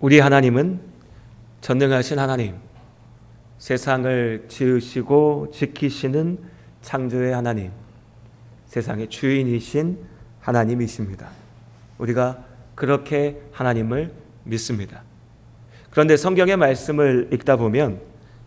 우리 하나님은 전능하신 하나님, 세상을 지으시고 지키시는 창조의 하나님, 세상의 주인이신 하나님이십니다. 우리가 그렇게 하나님을 믿습니다. 그런데 성경의 말씀을 읽다 보면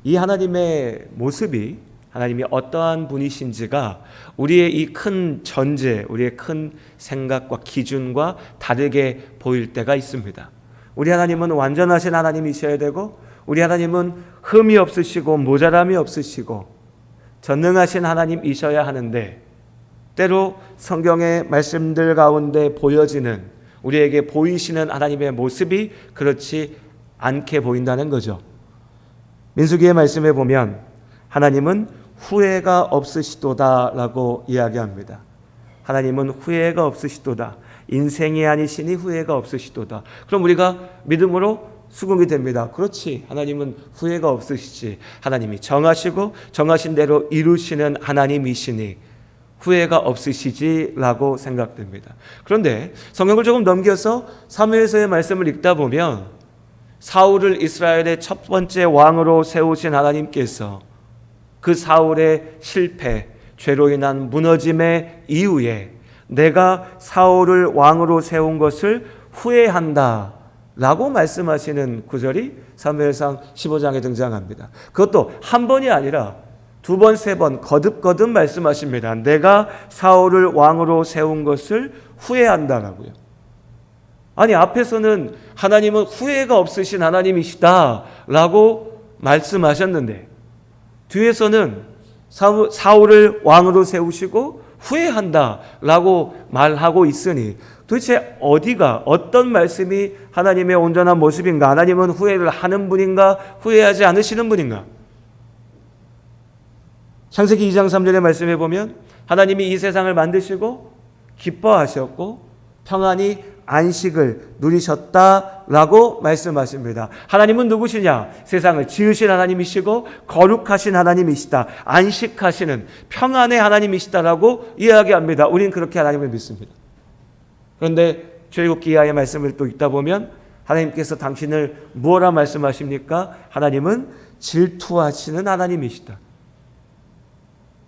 이 하나님의 모습이, 하나님이 어떠한 분이신지가 우리의 이 큰 전제, 우리의 큰 생각과 기준과 다르게 보일 때가 있습니다. 우리 하나님은 완전하신 하나님이셔야 되고, 우리 하나님은 흠이 없으시고 모자람이 없으시고 전능하신 하나님이셔야 하는데, 때로 성경의 말씀들 가운데 보여지는, 우리에게 보이시는 하나님의 모습이 그렇지 않게 보인다는 거죠. 민수기의 말씀에 보면 하나님은 후회가 없으시도다 라고 이야기합니다. 하나님은 후회가 없으시도다. 인생이 아니시니 후회가 없으시도다. 그럼 우리가 믿음으로 수긍이 됩니다. 그렇지, 하나님은 후회가 없으시지. 하나님이 정하시고 정하신 대로 이루시는 하나님이시니 후회가 없으시지 라고 생각됩니다. 그런데 성경을 조금 넘겨서 사무엘서의 말씀을 읽다 보면 사울을 이스라엘의 첫 번째 왕으로 세우신 하나님께서 그 사울의 실패, 죄로 인한 무너짐의 이후에 내가 사울을 왕으로 세운 것을 후회한다 라고 말씀하시는 구절이 사무엘상 15장에 등장합니다. 그것도 한 번이 아니라 두 번, 세 번 거듭거듭 말씀하십니다. 내가 사울을 왕으로 세운 것을 후회한다라고요. 아니, 앞에서는 하나님은 후회가 없으신 하나님이시다라고 말씀하셨는데 뒤에서는 사울을 왕으로 세우시고 후회한다라고 말하고 있으니 도대체 어디가, 어떤 말씀이 하나님의 온전한 모습인가? 하나님은 후회를 하는 분인가? 후회하지 않으시는 분인가? 창세기 2장 3절의 말씀에 보면 하나님이 이 세상을 만드시고 기뻐하셨고 평안히 안식을 누리셨다라고 말씀하십니다. 하나님은 누구시냐? 세상을 지으신 하나님이시고 거룩하신 하나님이시다. 안식하시는 평안의 하나님이시다라고 이야기합니다. 우린 그렇게 하나님을 믿습니다. 그런데 출애굽기 이하의 말씀을 또 읽다 보면 하나님께서 당신을 무엇라 말씀하십니까? 하나님은 질투하시는 하나님이시다.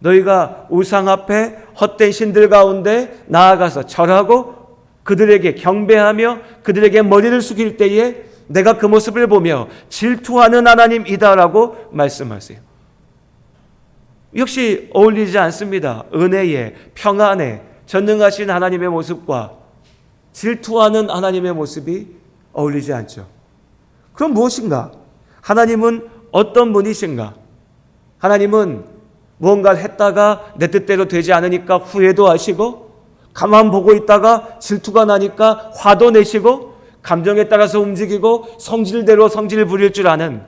너희가 우상 앞에 헛된 신들 가운데 나아가서 절하고 그들에게 경배하며 그들에게 머리를 숙일 때에 내가 그 모습을 보며 질투하는 하나님이다라고 말씀하세요. 역시 어울리지 않습니다. 은혜의, 평안의, 전능하신 하나님의 모습과 질투하는 하나님의 모습이 어울리지 않죠. 그럼 무엇인가? 하나님은 어떤 분이신가? 하나님은 무언가를 했다가 내 뜻대로 되지 않으니까 후회도 하시고, 가만 보고 있다가 질투가 나니까 화도 내시고, 감정에 따라서 움직이고 성질대로 성질을 부릴 줄 아는,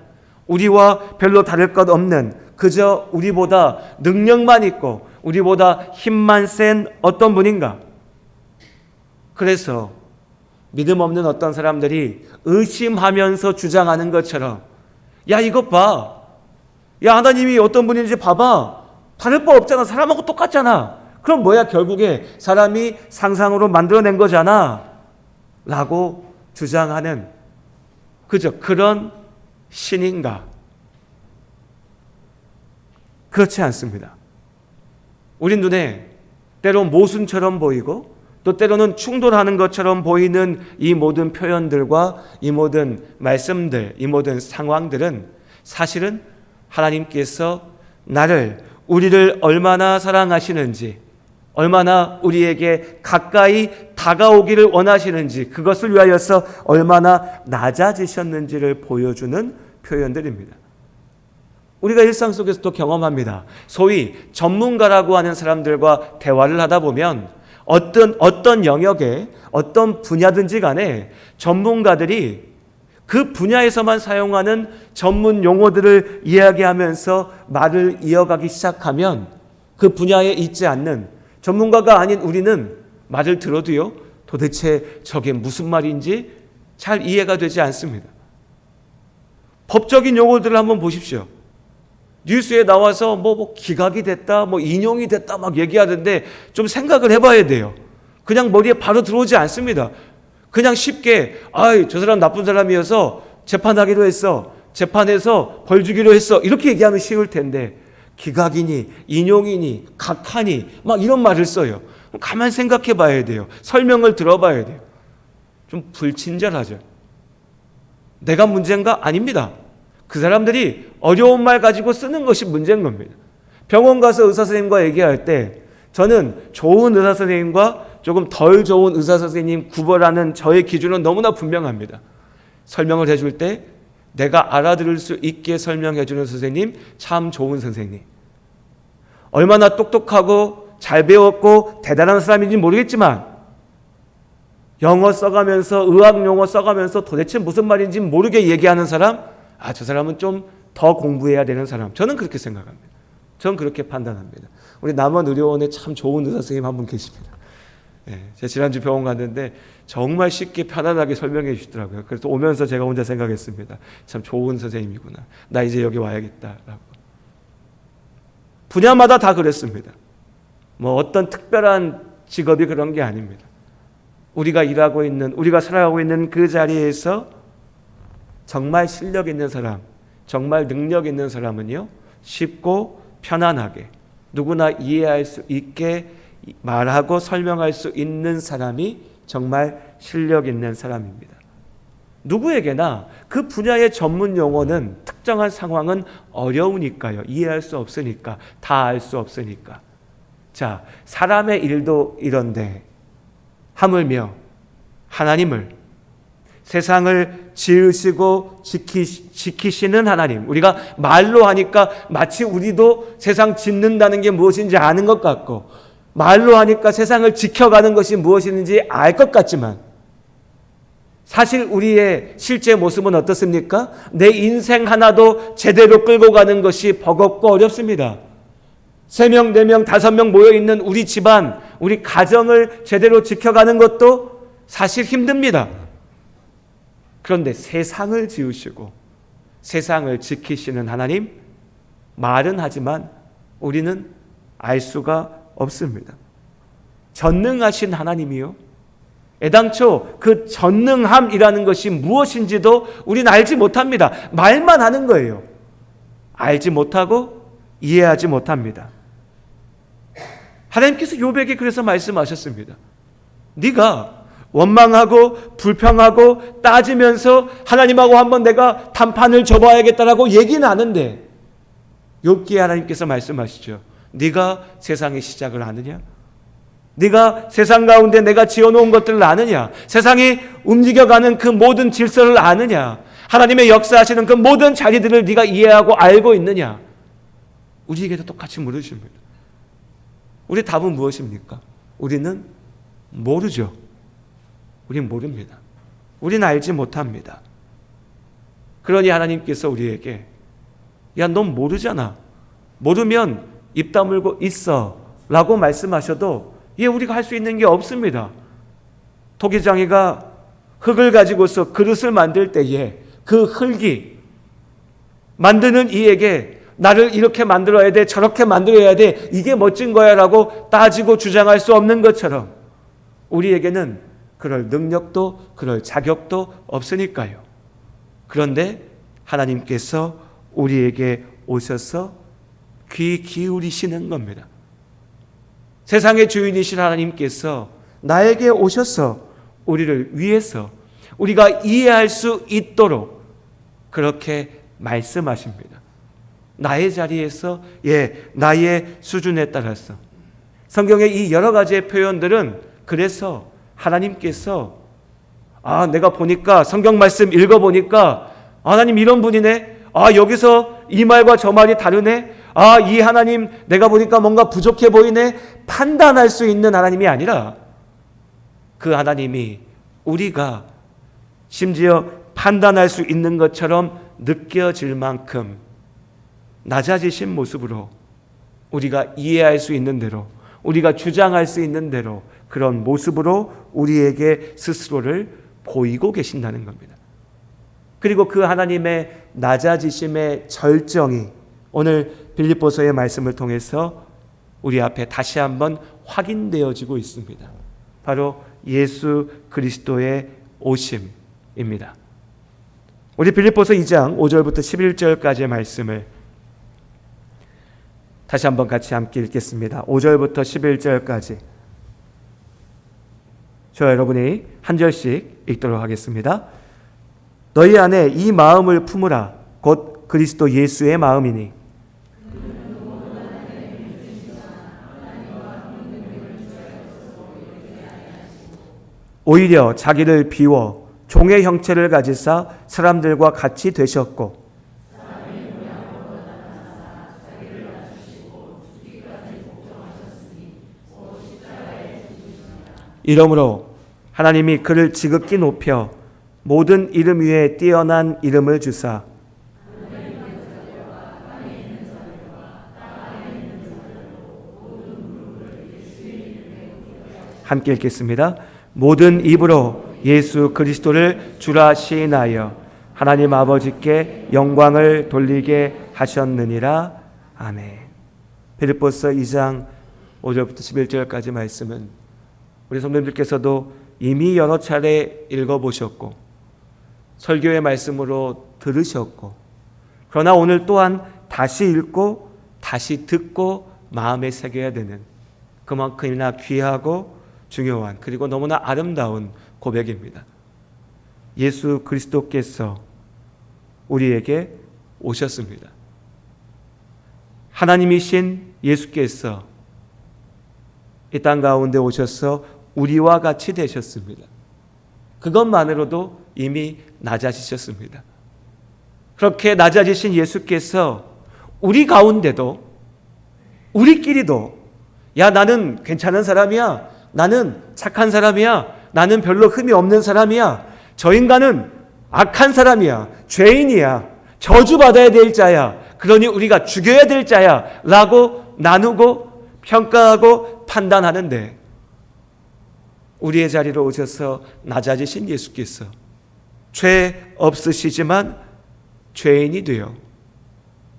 우리와 별로 다를 것 없는, 그저 우리보다 능력만 있고 우리보다 힘만 센 어떤 분인가? 그래서 믿음 없는 어떤 사람들이 의심하면서 주장하는 것처럼, 야 이것 봐, 야 하나님이 어떤 분인지 봐봐, 다를 바 없잖아, 사람하고 똑같잖아, 그럼 뭐야, 결국에 사람이 상상으로 만들어낸 거잖아 라고 주장하는, 그저 그런 신인가? 그렇지 않습니다. 우리 눈에 때로 모순처럼 보이고 또 때로는 충돌하는 것처럼 보이는 이 모든 표현들과 이 모든 말씀들, 이 모든 상황들은 사실은 하나님께서 우리를 얼마나 사랑하시는지, 얼마나 우리에게 가까이 다가오기를 원하시는지, 그것을 위하여서 얼마나 낮아지셨는지를 보여주는 표현들입니다. 우리가 일상 속에서도 경험합니다. 소위 전문가라고 하는 사람들과 대화를 하다 보면 어떤 영역에 어떤 분야든지 간에 전문가들이 그 분야에서만 사용하는 전문 용어들을 이야기하면서 말을 이어가기 시작하면 그 분야에 있지 않는 전문가가 아닌 우리는 말을 들어도요, 도대체 저게 무슨 말인지 잘 이해가 되지 않습니다. 법적인 용어들을 한번 보십시오. 뉴스에 나와서 뭐 기각이 됐다, 뭐 인용이 됐다 막 얘기하는데 좀 생각을 해봐야 돼요. 그냥 머리에 바로 들어오지 않습니다. 그냥 쉽게 저 사람 나쁜 사람이어서 재판하기로 했어. 재판해서 벌 주기로 했어. 이렇게 얘기하면 쉬울 텐데 기각이니 인용이니 각하니 막 이런 말을 써요. 가만 생각해 봐야 돼요. 설명을 들어봐야 돼요. 좀 불친절하죠. 내가 문제인가? 아닙니다. 그 사람들이 어려운 말 가지고 쓰는 것이 문제인 겁니다. 병원 가서 의사 선생님과 얘기할 때 저는 좋은 의사 선생님과 조금 덜 좋은 의사 선생님 구별하는 저의 기준은 너무나 분명합니다. 설명을 해줄 때 내가 알아들을 수 있게 설명해 주는 선생님, 참 좋은 선생님. 얼마나 똑똑하고 잘 배웠고 대단한 사람인지 모르겠지만 영어 써가면서 의학 용어 써가면서 도대체 무슨 말인지 모르게 얘기하는 사람, 저 사람은 좀 더 공부해야 되는 사람. 저는 그렇게 생각합니다. 저는 그렇게 판단합니다. 우리 남원의료원에 참 좋은 의사 선생님 한 분 계십니다. 제가 지난주 병원 갔는데 정말 쉽게 편안하게 설명해 주시더라고요. 그래서 오면서 제가 혼자 생각했습니다. 참 좋은 선생님이구나. 나 이제 여기 와야겠다라고. 분야마다 다 그랬습니다. 뭐 어떤 특별한 직업이 그런 게 아닙니다. 우리가 일하고 있는, 우리가 살아가고 있는 그 자리에서 정말 실력 있는 사람, 정말 능력 있는 사람은요, 쉽고 편안하게 누구나 이해할 수 있게 말하고 설명할 수 있는 사람이 정말 실력 있는 사람입니다. 누구에게나 그 분야의 전문 용어는 특정한 상황은 어려우니까요. 이해할 수 없으니까, 다 알 수 없으니까. 자, 사람의 일도 이런데 하물며 하나님을, 세상을 지으시고 지키시는 하나님, 우리가 말로 하니까 마치 우리도 세상 짓는다는 게 무엇인지 아는 것 같고 말로 하니까 세상을 지켜가는 것이 무엇인지 알 것 같지만 사실 우리의 실제 모습은 어떻습니까? 내 인생 하나도 제대로 끌고 가는 것이 버겁고 어렵습니다. 3명, 4명, 5명 모여있는 우리 집안, 우리 가정을 제대로 지켜가는 것도 사실 힘듭니다. 그런데 세상을 지으시고 세상을 지키시는 하나님, 말은 하지만 우리는 알 수가 없습니다. 전능하신 하나님이요, 애당초 그 전능함이라는 것이 무엇인지도 우리는 알지 못합니다. 말만 하는 거예요. 알지 못하고 이해하지 못합니다. 하나님께서 욥에게 그래서 말씀하셨습니다. 네가 원망하고 불평하고 따지면서 하나님하고 한번 내가 단판을 접어야겠다라고 얘기는 하는데 욥기에 하나님께서 말씀하시죠. 네가 세상의 시작을 아느냐? 네가 세상 가운데 내가 지어놓은 것들을 아느냐? 세상이 움직여가는 그 모든 질서를 아느냐? 하나님의 역사하시는 그 모든 자리들을 네가 이해하고 알고 있느냐? 우리에게도 똑같이 물으십니다. 우리 답은 무엇입니까? 우리는 모르죠. 우리는 모릅니다. 우리는 알지 못합니다. 그러니 하나님께서 우리에게 야, 넌 모르잖아. 모르면 입 다물고 있어 라고 말씀하셔도 우리가 할 수 있는 게 없습니다. 토기장이가 흙을 가지고서 그릇을 만들 때에 그 흙이 만드는 이에게 나를 이렇게 만들어야 돼, 저렇게 만들어야 돼, 이게 멋진 거야 라고 따지고 주장할 수 없는 것처럼 우리에게는 그럴 능력도 그럴 자격도 없으니까요. 그런데 하나님께서 우리에게 오셔서 귀 기울이시는 겁니다. 세상의 주인이신 하나님께서 나에게 오셔서 우리를 위해서 우리가 이해할 수 있도록 그렇게 말씀하십니다. 나의 자리에서, 나의 수준에 따라서. 성경의 이 여러 가지의 표현들은 그래서 하나님께서 내가 보니까 성경 말씀 읽어보니까 하나님 이런 분이네. 여기서 이 말과 저 말이 다르네. 이 하나님 내가 보니까 뭔가 부족해 보이네. 판단할 수 있는 하나님이 아니라 그 하나님이 우리가 심지어 판단할 수 있는 것처럼 느껴질 만큼 낮아지신 모습으로 우리가 이해할 수 있는 대로, 우리가 주장할 수 있는 대로 그런 모습으로 우리에게 스스로를 보이고 계신다는 겁니다. 그리고 그 하나님의 낮아지심의 절정이 오늘 빌립보서의 말씀을 통해서 우리 앞에 다시 한번 확인되어지고 있습니다. 바로 예수 그리스도의 오심입니다. 우리 빌립보서 2장 5절부터 11절까지의 말씀을 다시 한번 같이 함께 읽겠습니다. 5절부터 11절까지 저 여러분이 한 절씩 읽도록 하겠습니다. 너희 안에 이 마음을 품으라. 곧 그리스도 예수의 마음이니 오히려 자기를 비워 종의 형체를 가지사 사람들과 같이 되셨고 이러므로 하나님이 그를 지극히 높여 모든 이름 위에 뛰어난 이름을 주사 함께 읽겠습니다. 모든 입으로 예수 그리스도를 주라 시인하여 하나님 아버지께 영광을 돌리게 하셨느니라. 아멘. 빌립보서 2장 5절부터 11절까지 말씀은 우리 성도님들께서도 이미 여러 차례 읽어보셨고 설교의 말씀으로 들으셨고 그러나 오늘 또한 다시 읽고 다시 듣고 마음에 새겨야 되는 그만큼이나 귀하고 중요한 그리고 너무나 아름다운 고백입니다. 예수 그리스도께서 우리에게 오셨습니다. 하나님이신 예수께서 이 땅 가운데 오셔서 우리와 같이 되셨습니다. 그것만으로도 이미 낮아지셨습니다. 그렇게 낮아지신 예수께서 우리 가운데도 우리끼리도 야 나는 괜찮은 사람이야. 나는 착한 사람이야. 나는 별로 흠이 없는 사람이야. 저 인간은 악한 사람이야. 죄인이야. 저주받아야 될 자야. 그러니 우리가 죽여야 될 자야. 라고 나누고 평가하고 판단하는데 우리의 자리로 오셔서 낮아지신 예수께서 죄 없으시지만 죄인이 되어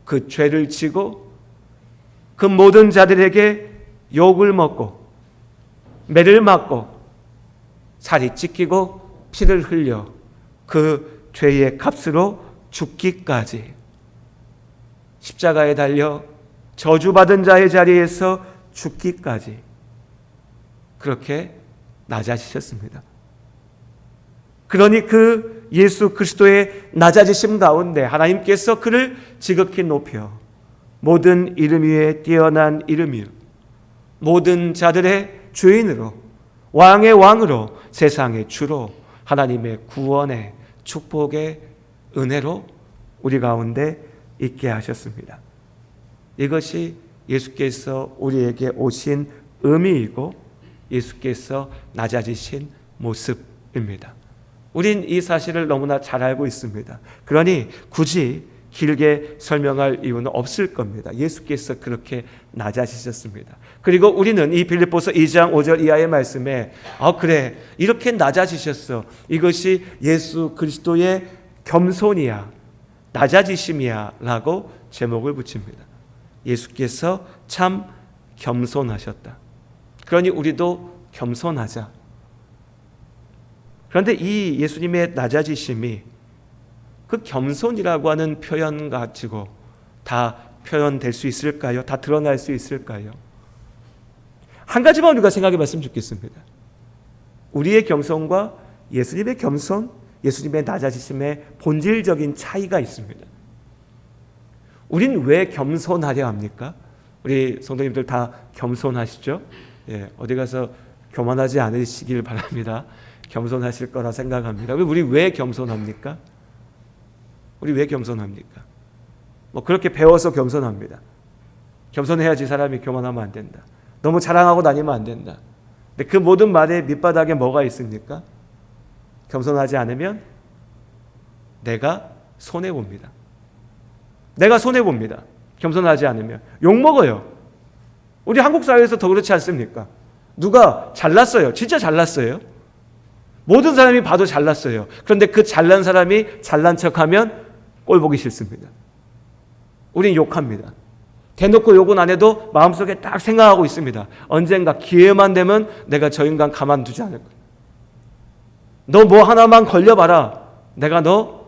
그 죄를 지고 그 모든 자들에게 욕을 먹고 매를 맞고 살이 찢기고 피를 흘려 그 죄의 값으로 죽기까지 십자가에 달려 저주받은 자의 자리에서 죽기까지 그렇게 낮아지셨습니다. 그러니 그 예수 그리스도의 낮아지심 가운데 하나님께서 그를 지극히 높여 모든 이름 위에 뛰어난 이름이요 모든 자들의 주인으로 왕의 왕으로 세상의 주로 하나님의 구원의 축복의 은혜로 우리 가운데 있게 하셨습니다. 이것이 예수께서 우리에게 오신 의미이고 예수께서 낮아지신 모습입니다. 우린 이 사실을 너무나 잘 알고 있습니다. 그러니 굳이 길게 설명할 이유는 없을 겁니다. 예수께서 그렇게 낮아지셨습니다. 그리고 우리는 이 빌립보서 2장 5절 이하의 말씀에 그래 이렇게 낮아지셨어. 이것이 예수 그리스도의 겸손이야. 낮아지심이야 라고 제목을 붙입니다. 예수께서 참 겸손하셨다. 그러니 우리도 겸손하자. 그런데 이 예수님의 낮아지심이 그 겸손이라고 하는 표현 가지고 다 표현될 수 있을까요? 다 드러날 수 있을까요? 한 가지만 우리가 생각해 봤으면 좋겠습니다. 우리의 겸손과 예수님의 겸손, 예수님의 낮아지심의 본질적인 차이가 있습니다. 우린 왜 겸손하려 합니까? 우리 성도님들 다 겸손하시죠? 예, 어디 가서 교만하지 않으시길 바랍니다. 겸손하실 거라 생각합니다. 우리 왜 겸손합니까? 우리 왜 겸손합니까? 그렇게 배워서 겸손합니다. 겸손해야지 사람이 교만하면 안 된다. 너무 자랑하고 다니면 안 된다. 근데 그 모든 말의 밑바닥에 뭐가 있습니까? 겸손하지 않으면 내가 손해봅니다. 내가 손해봅니다. 겸손하지 않으면. 욕먹어요. 우리 한국 사회에서 더 그렇지 않습니까? 누가 잘났어요. 진짜 잘났어요. 모든 사람이 봐도 잘났어요. 그런데 그 잘난 사람이 잘난 척하면 꼴 보기 싫습니다. 우린 욕합니다. 대놓고 욕은 안 해도 마음속에 딱 생각하고 있습니다. 언젠가 기회만 되면 내가 저 인간 가만두지 않을 거예요. 너 뭐 하나만 걸려봐라. 내가 너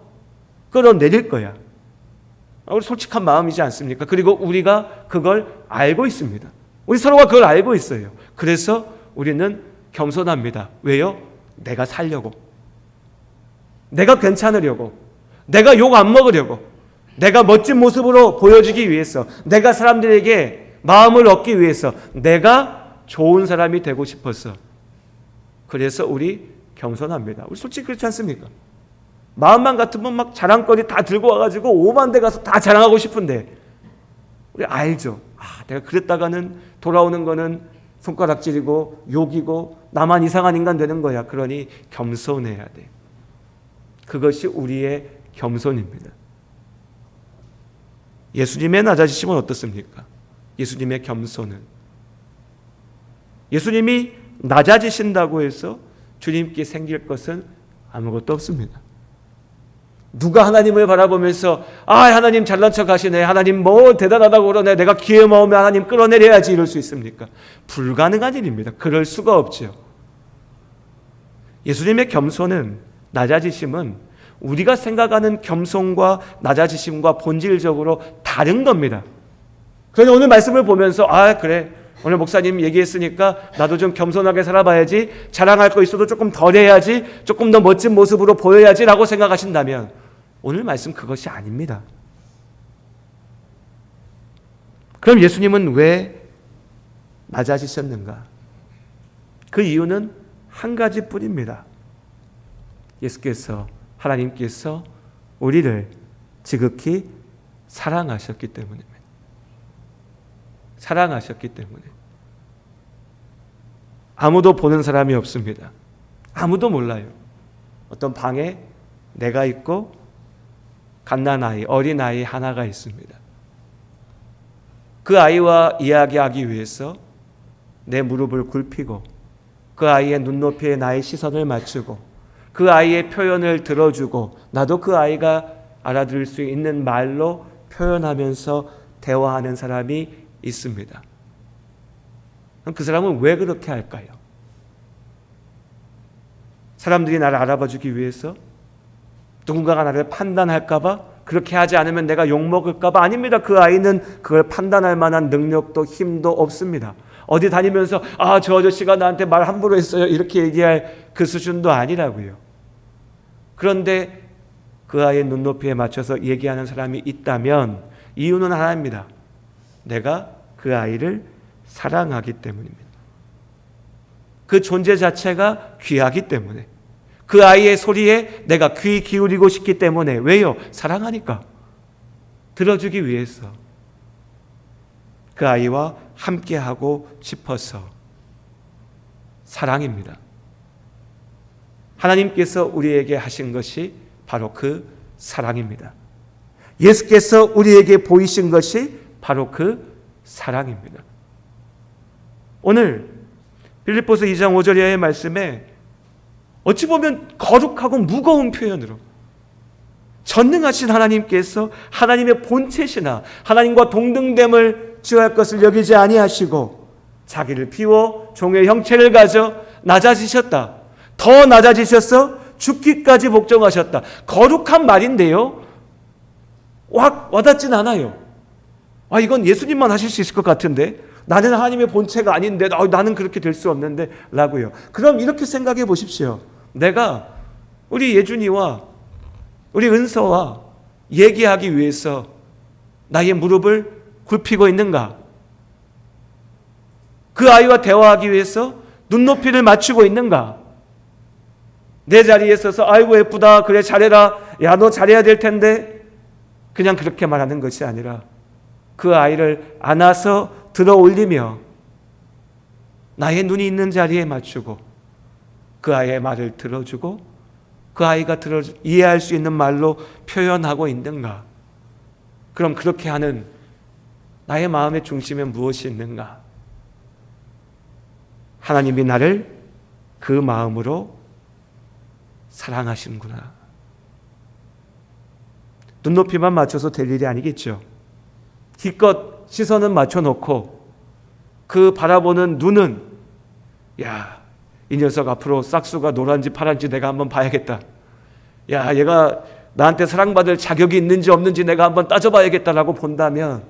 끌어내릴 거야. 우리 솔직한 마음이지 않습니까? 그리고 우리가 그걸 알고 있습니다. 우리 서로가 그걸 알고 있어요. 그래서 우리는 겸손합니다. 왜요? 내가 살려고. 내가 괜찮으려고. 내가 욕 안 먹으려고. 내가 멋진 모습으로 보여주기 위해서. 내가 사람들에게 마음을 얻기 위해서. 내가 좋은 사람이 되고 싶어서. 그래서 우리 겸손합니다. 우리 솔직히 그렇지 않습니까? 마음만 같으면 막 자랑거리 다 들고 와가지고 오만 데 가서 다 자랑하고 싶은데 우리 알죠. 내가 그랬다가는 돌아오는 거는 손가락질이고 욕이고 나만 이상한 인간 되는 거야. 그러니 겸손해야 돼. 그것이 우리의 겸손입니다. 예수님의 낮아지심은 어떻습니까? 예수님의 겸손은 예수님이 낮아지신다고 해서 주님께 생길 것은 아무것도 없습니다. 누가 하나님을 바라보면서 하나님 잘난 척 하시네. 하나님 뭐 대단하다고 그러네. 내가 기회 모으면 하나님 끌어내려야지 이럴 수 있습니까? 불가능한 일입니다. 그럴 수가 없죠. 예수님의 겸손은 낮아지심은 우리가 생각하는 겸손과 낮아지심과 본질적으로 다른 겁니다. 그래서 오늘 말씀을 보면서 그래 오늘 목사님 얘기했으니까 나도 좀 겸손하게 살아봐야지, 자랑할 거 있어도 조금 덜 해야지, 조금 더 멋진 모습으로 보여야지 라고 생각하신다면 오늘 말씀 그것이 아닙니다. 그럼 예수님은 왜 낮아지셨는가? 그 이유는 한 가지뿐입니다. 예수께서, 하나님께서 우리를 지극히 사랑하셨기 때문입니다. 사랑하셨기 때문에. 아무도 보는 사람이 없습니다. 아무도 몰라요. 어떤 방에 내가 있고 갓난아이, 어린아이 하나가 있습니다. 그 아이와 이야기하기 위해서 내 무릎을 꿇히고 그 아이의 눈높이에 나의 시선을 맞추고 그 아이의 표현을 들어주고 나도 그 아이가 알아들을 수 있는 말로 표현하면서 대화하는 사람이 있습니다. 그 사람은 왜 그렇게 할까요? 사람들이 나를 알아봐주기 위해서? 누군가가 나를 판단할까 봐? 그렇게 하지 않으면 내가 욕먹을까 봐? 아닙니다. 그 아이는 그걸 판단할 만한 능력도 힘도 없습니다. 어디 다니면서 저 아저씨가 나한테 말 함부로 했어요 이렇게 얘기할 그 수준도 아니라고요. 그런데 그 아이의 눈높이에 맞춰서 얘기하는 사람이 있다면 이유는 하나입니다. 내가 그 아이를 사랑하기 때문입니다. 그 존재 자체가 귀하기 때문에, 그 아이의 소리에 내가 귀 기울이고 싶기 때문에. 왜요? 사랑하니까. 들어주기 위해서. 그 아이와 함께하고 싶어서. 사랑입니다. 하나님께서 우리에게 하신 것이 바로 그 사랑입니다. 예수께서 우리에게 보이신 것이 바로 그 사랑입니다. 오늘 빌립보서 2장 5절 이하의 말씀에 어찌 보면 거룩하고 무거운 표현으로 전능하신 하나님께서 하나님의 본체시나 하나님과 동등됨을 취할 것을 여기지 아니하시고 자기를 비워 종의 형체를 가져 낮아지셨다. 더 낮아지셔서 죽기까지 복종하셨다. 거룩한 말인데요, 와닿진 않아요. 이건 예수님만 하실 수 있을 것 같은데, 나는 하나님의 본체가 아닌데 나는 그렇게 될 수 없는데 라고요. 그럼 이렇게 생각해 보십시오. 내가 우리 예준이와 우리 은서와 얘기하기 위해서 나의 무릎을 굽히고 있는가? 그 아이와 대화하기 위해서 눈높이를 맞추고 있는가? 내 자리에 서서 아이고 예쁘다, 그래 잘해라, 야 너 잘해야 될 텐데, 그냥 그렇게 말하는 것이 아니라 그 아이를 안아서 들어 올리며 나의 눈이 있는 자리에 맞추고 그 아이의 말을 들어주고 그 아이가 이해할 수 있는 말로 표현하고 있는가? 그럼 그렇게 하는 나의 마음의 중심에 무엇이 있는가? 하나님이 나를 그 마음으로 사랑하시는구나. 눈높이만 맞춰서 될 일이 아니겠죠. 기껏 시선은 맞춰놓고 그 바라보는 눈은, 야, 이 녀석 앞으로 싹수가 노란지 파란지 내가 한번 봐야겠다. 야, 얘가 나한테 사랑받을 자격이 있는지 없는지 내가 한번 따져봐야겠다라고 본다면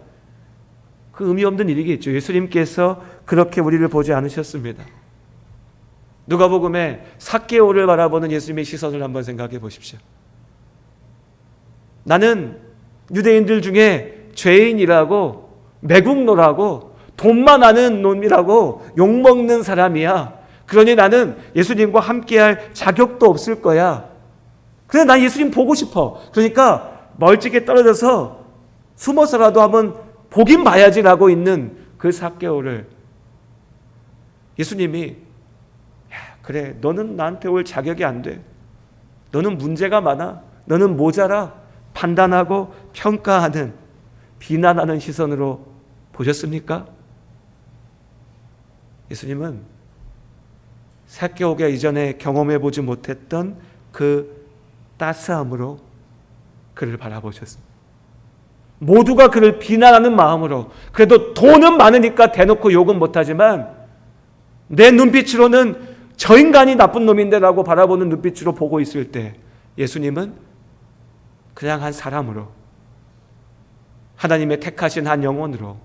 그 의미 없는 일이겠죠. 예수님께서 그렇게 우리를 보지 않으셨습니다. 누가복음에 삭개오를 바라보는 예수님의 시선을 한번 생각해 보십시오. 나는 유대인들 중에 죄인이라고, 매국노라고, 돈만 아는 놈이라고 욕먹는 사람이야. 그러니 나는 예수님과 함께할 자격도 없을 거야. 그래, 난 예수님 보고 싶어. 그러니까 멀찍이 떨어져서 숨어서라도 한번 보긴 봐야지라고 있는 그 삭개오를 예수님이, 야, 그래, 너는 나한테 올 자격이 안 돼. 너는 문제가 많아. 너는 모자라. 판단하고 평가하는, 비난하는 시선으로 보셨습니까? 예수님은 삭개오가 이전에 경험해보지 못했던 그 따스함으로 그를 바라보셨습니다. 모두가 그를 비난하는 마음으로, 그래도 돈은 많으니까 대놓고 욕은 못하지만 내 눈빛으로는 저 인간이 나쁜 놈인데 라고 바라보는 눈빛으로 보고 있을 때 예수님은 그냥 한 사람으로, 하나님의 택하신 한 영혼으로,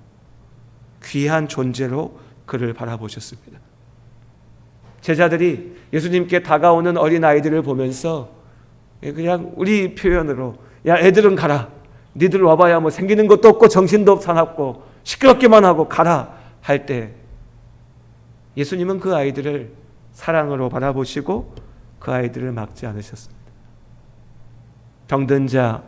귀한 존재로 그를 바라보셨습니다. 제자들이 예수님께 다가오는 어린아이들을 보면서 그냥 우리 표현으로, 야, 애들은 가라. 니들 와봐야 뭐 생기는 것도 없고 정신도 사납고 시끄럽기만 하고 가라 할 때 예수님은 그 아이들을 사랑으로 바라보시고 그 아이들을 막지 않으셨습니다. 병든 자,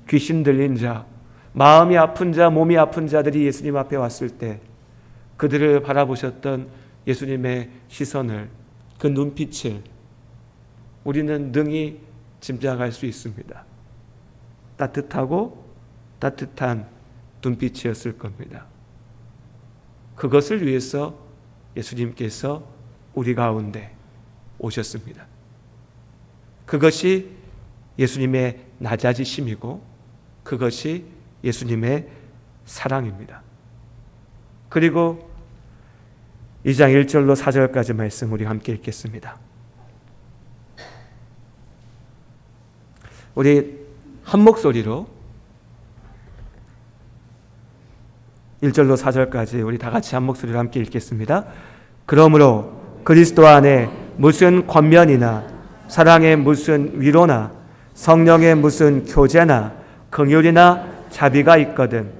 귀신 들린 자, 마음이 아픈 자, 몸이 아픈 자들이 예수님 앞에 왔을 때 그들을 바라보셨던 예수님의 시선을, 그 눈빛을 우리는 능히 짐작할 수 있습니다. 따뜻한 눈빛이었을 겁니다. 그것을 위해서 예수님께서 우리 가운데 오셨습니다. 그것이 예수님의 낮아지심이고 그것이 예수님의 사랑입니다. 그리고 2장 1절로 4절까지 말씀 우리 함께 읽겠습니다. 우리 한 목소리로 1절로 4절까지 우리 다 같이 한 목소리로 함께 읽겠습니다. 그러므로 그리스도 안에 무슨 권면이나 사랑의 무슨 위로나 성령의 무슨 교제나 긍휼이나 자비가 있거든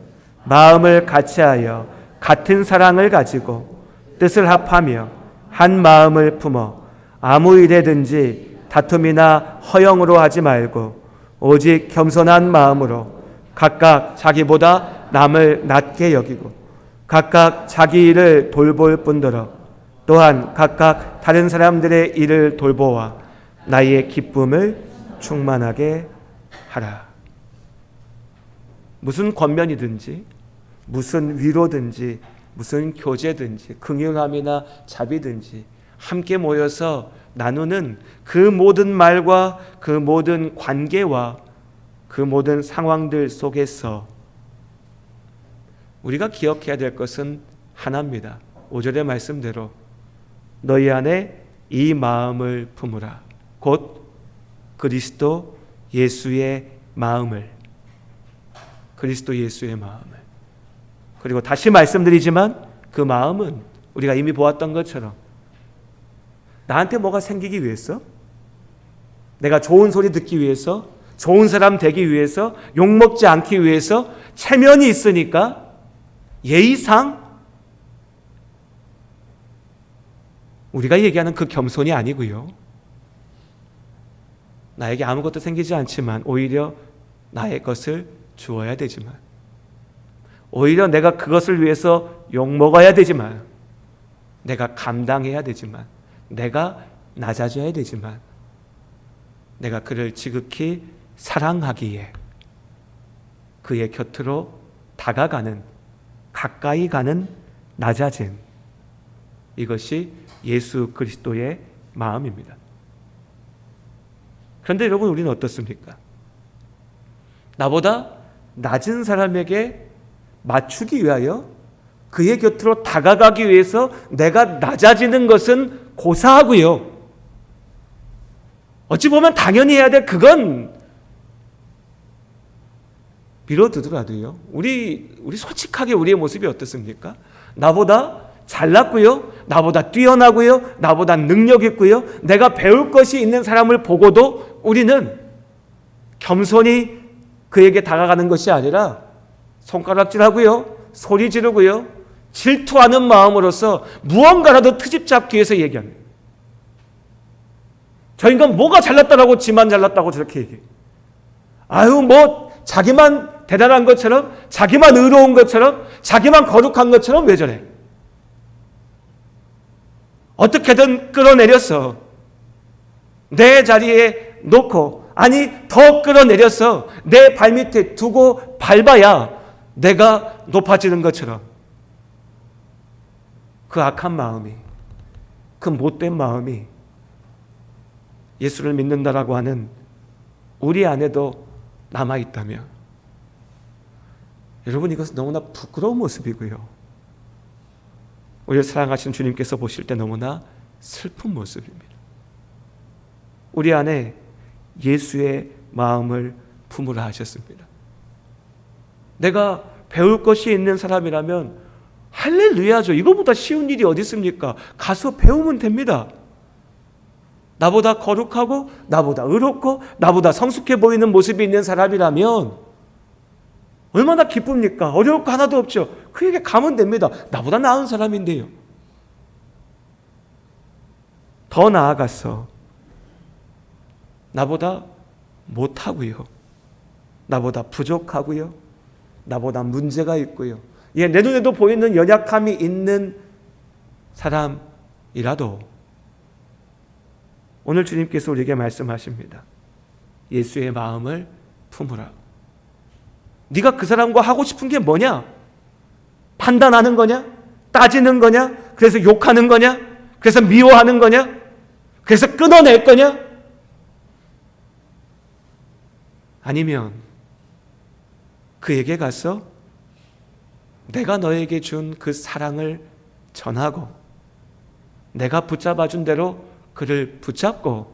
마음을 같이하여 같은 사랑을 가지고 뜻을 합하며 한 마음을 품어 아무 일에든지 다툼이나 허영으로 하지 말고 오직 겸손한 마음으로 각각 자기보다 남을 낮게 여기고 각각 자기 일을 돌볼 뿐더러 또한 각각 다른 사람들의 일을 돌보아 나의 기쁨을 충만하게 하라. 무슨 권면이든지 무슨 위로든지 무슨 교제든지 긍휼함이나 자비든지 함께 모여서 나누는 그 모든 말과 그 모든 관계와 그 모든 상황들 속에서 우리가 기억해야 될 것은 하나입니다. 5절의 말씀대로 너희 안에 이 마음을 품으라. 곧 그리스도 예수의 마음을, 그리스도 예수의 마음을. 그리고 다시 말씀드리지만 그 마음은 우리가 이미 보았던 것처럼 나한테 뭐가 생기기 위해서, 내가 좋은 소리 듣기 위해서, 좋은 사람 되기 위해서, 욕먹지 않기 위해서 체면이 있으니까 예의상 우리가 얘기하는 그 겸손이 아니고요. 나에게 아무것도 생기지 않지만 오히려 나의 것을 주어야 되지만, 오히려 내가 그것을 위해서 욕먹어야 되지만, 내가 감당해야 되지만, 내가 낮아져야 되지만, 내가 그를 지극히 사랑하기에 그의 곁으로 다가가는, 가까이 가는 낮아짐, 이것이 예수 그리스도의 마음입니다. 그런데 여러분, 우리는 어떻습니까? 나보다 낮은 사람에게 맞추기 위하여, 그의 곁으로 다가가기 위해서 내가 낮아지는 것은 고사하고요. 어찌 보면 당연히 해야 될 그건 미뤄두더라도요. 우리 솔직하게 우리의 모습이 어떻습니까? 나보다 잘났고요. 나보다 뛰어나고요. 나보다 능력 있고요. 내가 배울 것이 있는 사람을 보고도 우리는 겸손히 그에게 다가가는 것이 아니라 손가락질하고요. 소리 지르고요. 질투하는 마음으로서 무언가라도 트집 잡기 위해서 얘기합니다. 저 인간 뭐가 잘났다라고 지만 잘났다고 저렇게 얘기해요. 아유 뭐 자기만 대단한 것처럼, 자기만 의로운 것처럼, 자기만 거룩한 것처럼 왜 저래? 어떻게든 끌어내려서 내 자리에 놓고, 아니 더 끌어내려서 내 발밑에 두고 밟아야 내가 높아지는 것처럼, 그 악한 마음이, 그 못된 마음이 예수를 믿는다라고 하는 우리 안에도 남아있다면, 여러분 이것은 너무나 부끄러운 모습이고요. 우리를 사랑하시는 주님께서 보실 때 너무나 슬픈 모습입니다. 우리 안에 예수의 마음을 품으라 하셨습니다. 내가 배울 것이 있는 사람이라면 할렐루야죠. 이거보다 쉬운 일이 어디 있습니까? 가서 배우면 됩니다. 나보다 거룩하고 나보다 의롭고 나보다 성숙해 보이는 모습이 있는 사람이라면 얼마나 기쁩니까? 어려울 거 하나도 없죠. 그에게 가면 됩니다. 나보다 나은 사람인데요. 더 나아가서 나보다 못하고요. 나보다 부족하고요. 나보다 문제가 있고요. 내 눈에도 보이는 연약함이 있는 사람이라도 오늘 주님께서 우리에게 말씀하십니다. 예수의 마음을 품으라. 네가 그 사람과 하고 싶은 게 뭐냐? 판단하는 거냐? 따지는 거냐? 그래서 욕하는 거냐? 그래서 미워하는 거냐? 그래서 끊어낼 거냐? 아니면 그에게 가서 내가 너에게 준 그 사랑을 전하고, 내가 붙잡아준 대로 그를 붙잡고,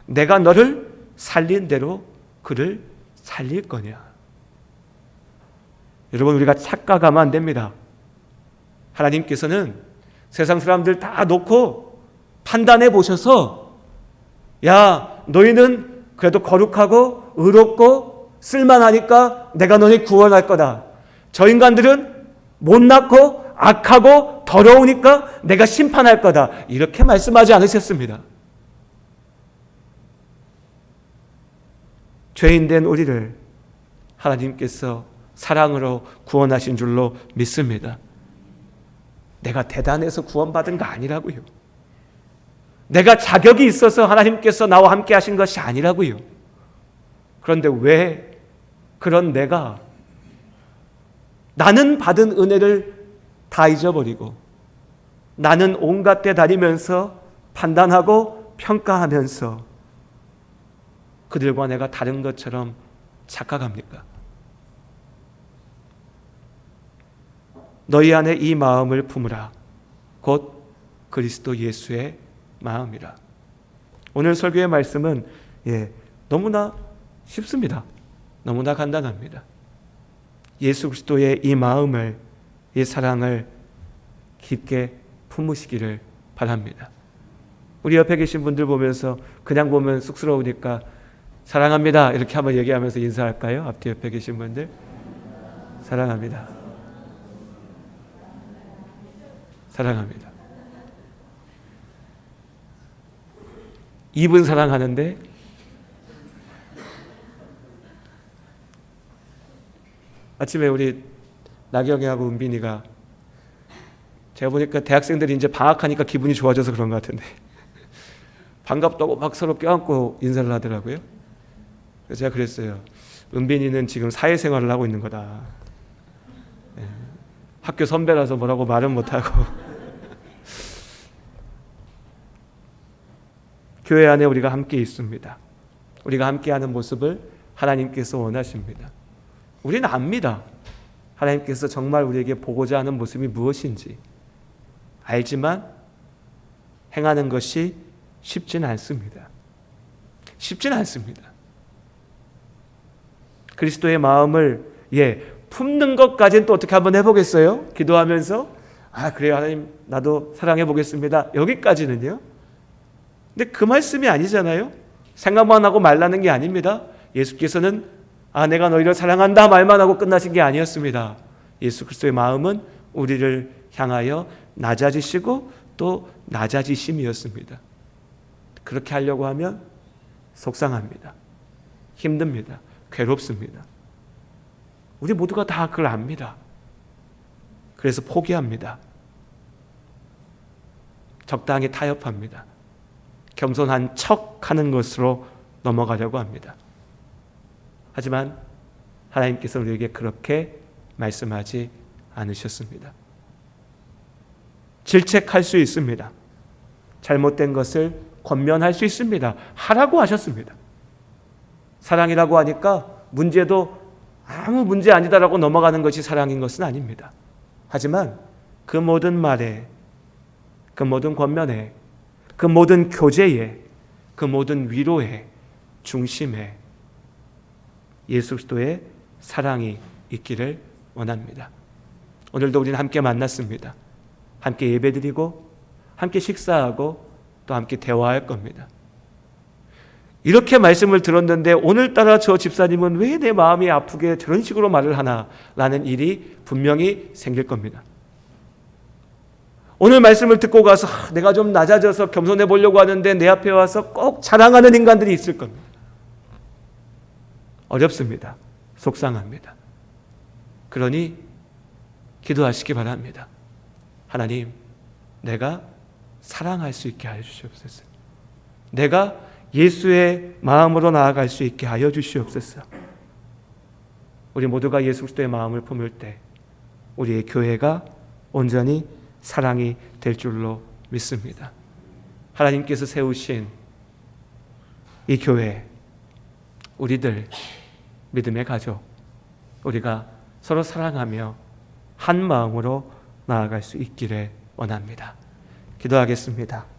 내가 너를 살린 대로 그를 살릴 거냐? 여러분, 우리가 착각하면 안 됩니다. 하나님께서는 세상 사람들 다 놓고 판단해 보셔서, 야, 너희는 그래도 거룩하고 의롭고 쓸만하니까 내가 너희 구원할 거다. 저 인간들은 못났고 악하고 더러우니까 내가 심판할 거다. 이렇게 말씀하지 않으셨습니다. 죄인된 우리를 하나님께서 사랑으로 구원하신 줄로 믿습니다. 내가 대단해서 구원받은 거 아니라고요. 내가 자격이 있어서 하나님께서 나와 함께 하신 것이 아니라고요. 그런데 왜 그런 내가 나는 받은 은혜를 다 잊어버리고 나는 온갖 데 다니면서 판단하고 평가하면서 그들과 내가 다른 것처럼 착각합니까? 너희 안에 이 마음을 품으라. 곧 그리스도 예수의 마음이라. 오늘 설교의 말씀은 너무나 쉽습니다. 너무나 간단합니다. 예수 그리스도의 이 마음을, 이 사랑을 깊게 품으시기를 바랍니다. 우리 옆에 계신 분들 보면서 그냥 보면 쑥스러우니까 사랑합니다 이렇게 한번 얘기하면서 인사할까요? 앞뒤 옆에 계신 분들 사랑합니다. 사랑합니다. 입은 사랑하는데 아침에 우리 나경이하고 은빈이가, 제가 보니까 대학생들이 이제 방학하니까 기분이 좋아져서 그런 것 같은데 반갑다고 막 서로 껴안고 인사를 하더라고요. 그래서 제가 그랬어요. 은빈이는 지금 사회생활을 하고 있는 거다. 학교 선배라서 뭐라고 말은 못하고 교회 안에 우리가 함께 있습니다. 우리가 함께하는 모습을 하나님께서 원하십니다. 우리는 압니다. 하나님께서 정말 우리에게 보고자 하는 모습이 무엇인지 알지만 행하는 것이 쉽지는 않습니다. 쉽지는 않습니다. 그리스도의 마음을 품는 것까지는 또 어떻게 한번 해보겠어요? 기도하면서 그래요 하나님 나도 사랑해 보겠습니다. 여기까지는요. 근데 그 말씀이 아니잖아요. 생각만 하고 말라는 게 아닙니다. 예수께서는 내가 너희를 사랑한다 말만 하고 끝나신 게 아니었습니다. 예수 그리스도의 마음은 우리를 향하여 낮아지시고 또 낮아지심이었습니다. 그렇게 하려고 하면 속상합니다. 힘듭니다. 괴롭습니다. 우리 모두가 다 그걸 압니다. 그래서 포기합니다. 적당히 타협합니다. 겸손한 척하는 것으로 넘어가려고 합니다. 하지만 하나님께서 우리에게 그렇게 말씀하지 않으셨습니다. 질책할 수 있습니다. 잘못된 것을 권면할 수 있습니다. 하라고 하셨습니다. 사랑이라고 하니까 문제도 아무 문제 아니다라고 넘어가는 것이 사랑인 것은 아닙니다. 하지만 그 모든 말에, 그 모든 권면에, 그 모든 교제에, 그 모든 위로의 중심에 예수 그리스도의 사랑이 있기를 원합니다. 오늘도 우리는 함께 만났습니다. 함께 예배드리고 함께 식사하고 또 함께 대화할 겁니다. 이렇게 말씀을 들었는데 오늘따라 저 집사님은 왜 내 마음이 아프게 저런 식으로 말을 하나 라는 일이 분명히 생길 겁니다. 오늘 말씀을 듣고 가서 내가 좀 낮아져서 겸손해 보려고 하는데 내 앞에 와서 꼭 자랑하는 인간들이 있을 겁니다. 어렵습니다. 속상합니다. 그러니 기도하시기 바랍니다. 하나님, 내가 사랑할 수 있게 하여 주시옵소서. 내가 예수의 마음으로 나아갈 수 있게 하여 주시옵소서. 우리 모두가 예수 그리스도의 마음을 품을 때 우리의 교회가 온전히 사랑이 될 줄로 믿습니다. 하나님께서 세우신 이 교회, 우리들 믿음의 가족, 우리가 서로 사랑하며 한 마음으로 나아갈 수 있기를 원합니다. 기도하겠습니다.